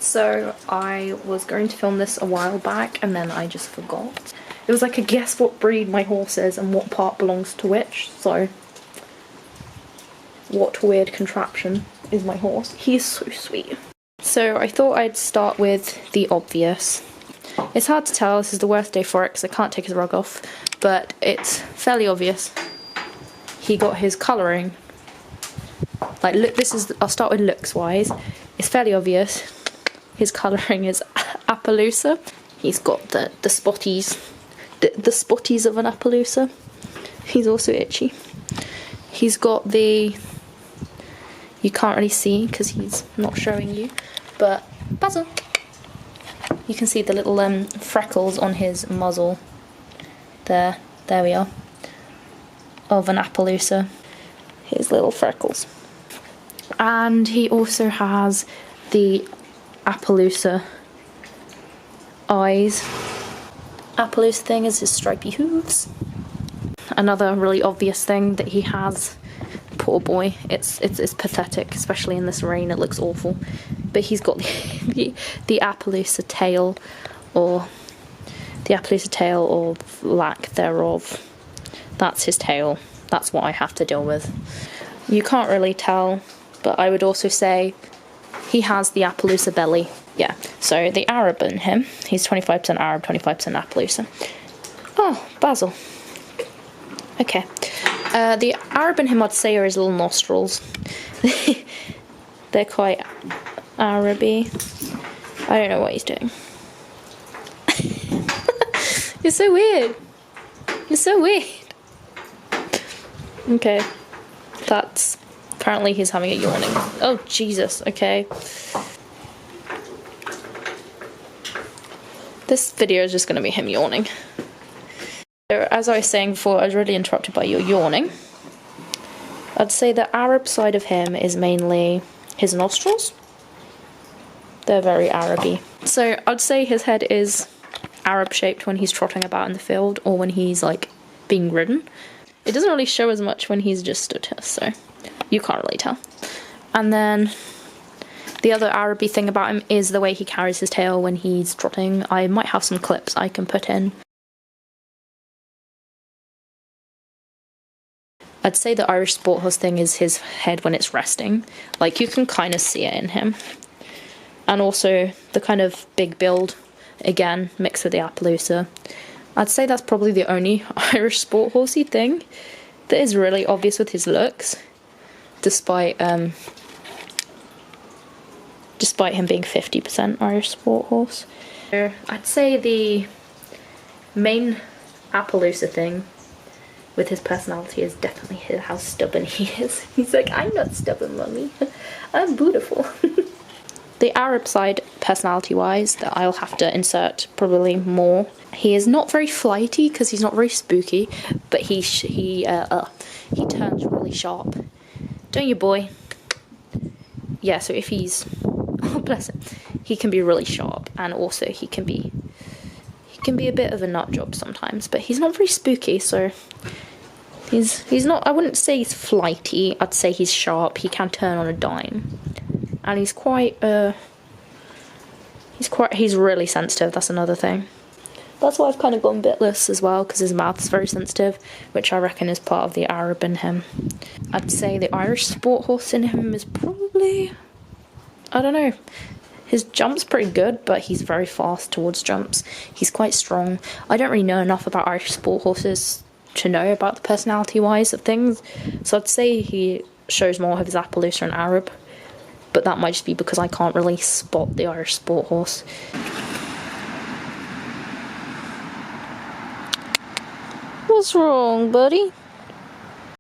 So I was going to film this a while back and then I just forgot. It was like a guess what breed my horse is and what part belongs to which, so what weird contraption is my horse. He's so sweet. So I thought I'd start with the obvious. It's hard to tell, this is the worst day for it because I can't take his rug off, but it's fairly obvious. He got his colouring. Like, look, this is, I'll start with looks wise. It's fairly obvious. His colouring is Appaloosa. He's got the spotties. The spotties of an Appaloosa. He's also itchy. He's got the... You can't really see because he's not showing you. But, Basil! You can see the little freckles on his muzzle. There we are. Of an Appaloosa. His little freckles. And he also has the Appaloosa eyes. Appaloosa thing is his stripy hooves. Another really obvious thing that he has, poor boy, it's pathetic, especially in this rain, it looks awful. But he's got the Appaloosa tail, or lack thereof. That's his tail. That's what I have to deal with. You can't really tell, but I would also say he has the Appaloosa belly. Yeah, so the Arab in him, he's 25% Arab, 25% Appaloosa. Oh, Basil. Okay. The Arab in him, I'd say, are his little nostrils. They're quite Araby. I don't know what he's doing. You're so weird. You're so weird. Okay. That's... Apparently he's having a yawning. Oh, Jesus. Okay. This video is just going to be him yawning. So, as I was saying before, I was really interrupted by your yawning. I'd say the Arab side of him is mainly his nostrils. They're very Araby. So I'd say his head is Arab shaped when he's trotting about in the field or when he's like being ridden. It doesn't really show as much when he's just stood here, so you can't really tell. And then the other Araby thing about him is the way he carries his tail when he's trotting. I might have some clips I can put in. I'd say the Irish sport horse thing is his head when it's resting. Like, you can kind of see it in him. And also the kind of big build, again, mixed with the Appaloosa. I'd say that's probably the only Irish sport horsey thing that is really obvious with his looks, despite him being 50% Irish sport horse. I'd say the main Appaloosa thing with his personality is definitely how stubborn he is. He's like, I'm not stubborn, mummy. I'm beautiful. The Arab side, personality-wise, that I'll have to insert probably more. He is not very flighty because he's not very spooky, but he turns really sharp. Don't you, boy? Yeah, so if he's... Oh, bless him. He can be really sharp, and also he can be a bit of a nut job sometimes, but he's not very spooky, so he's not, I wouldn't say he's flighty, I'd say he's sharp. He can turn on a dime. And he's he's really sensitive, that's another thing. That's why I've kind of gone bitless as well, because his mouth's very sensitive, which I reckon is part of the Arab in him. I'd say the Irish sport horse in him is probably, I don't know, his jump's pretty good, but he's very fast towards jumps. He's quite strong. I don't really know enough about Irish sport horses to know about the personality-wise of things, so I'd say he shows more of his Appaloosa and Arab, but that might just be because I can't really spot the Irish sport horse. What's wrong, buddy?